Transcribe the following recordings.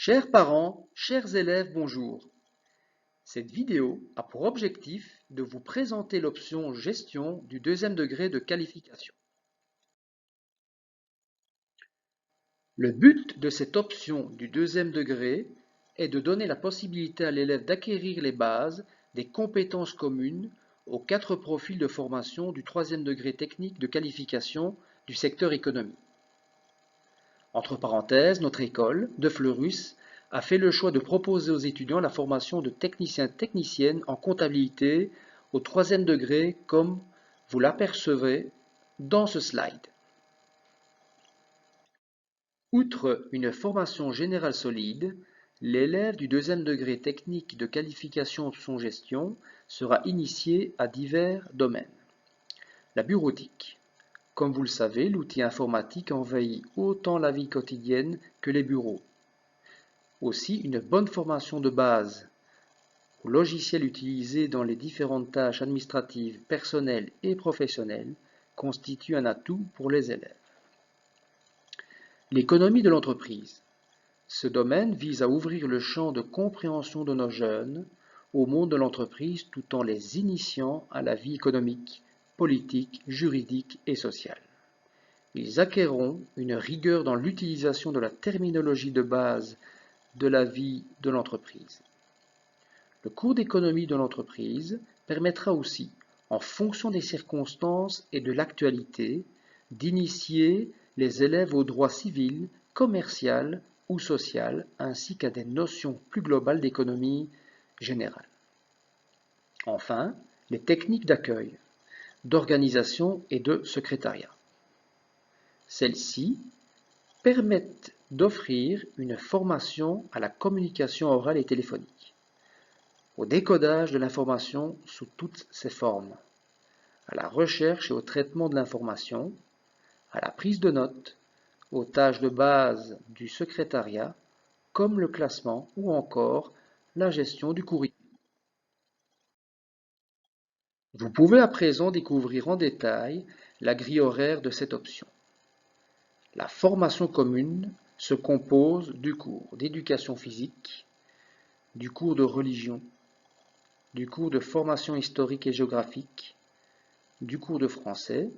Chers parents, chers élèves, bonjour. Cette vidéo a pour objectif de vous présenter l'option Gestion du deuxième degré de qualification. Le but de cette option du deuxième degré est de donner la possibilité à l'élève d'acquérir les bases des compétences communes aux 4 profils de formation du troisième degré technique de qualification du secteur économie. Entre parenthèses, notre école de Fleurus a fait le choix de proposer aux étudiants la formation de technicien-technicienne en comptabilité au troisième degré comme vous l'apercevez dans ce slide. Outre une formation générale solide, l'élève du deuxième degré technique de qualification option gestion sera initié à divers domaines. La bureautique. Comme vous le savez, l'outil informatique envahit autant la vie quotidienne que les bureaux. Aussi, une bonne formation de base aux logiciels utilisés dans les différentes tâches administratives, personnelles et professionnelles constitue un atout pour les élèves. L'économie de l'entreprise. Ce domaine vise à ouvrir le champ de compréhension de nos jeunes au monde de l'entreprise tout en les initiant à la vie économique, politique, juridique et sociale. Ils acquerront une rigueur dans l'utilisation de la terminologie de base de la vie de l'entreprise. Le cours d'économie de l'entreprise permettra aussi, en fonction des circonstances et de l'actualité, d'initier les élèves au droit civil, commercial ou social, ainsi qu'à des notions plus globales d'économie générale. Enfin, les techniques d'accueil, d'organisation et de secrétariat. Celles-ci permettent d'offrir une formation à la communication orale et téléphonique, au décodage de l'information sous toutes ses formes, à la recherche et au traitement de l'information, à la prise de notes, aux tâches de base du secrétariat, comme le classement ou encore la gestion du courrier. Vous pouvez à présent découvrir en détail la grille horaire de cette option. La formation commune se compose du cours d'éducation physique, du cours de religion, du cours de formation historique et géographique, du cours de français,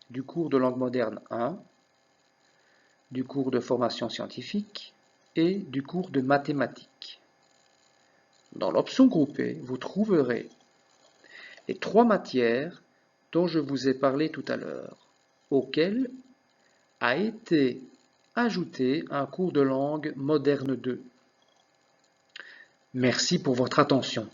du cours de langue moderne 1, du cours de formation scientifique et du cours de mathématiques. Dans l'option groupée, vous trouverez les 3 matières dont je vous ai parlé tout à l'heure, auxquelles a été ajouté un cours de langue moderne 2. Merci pour votre attention.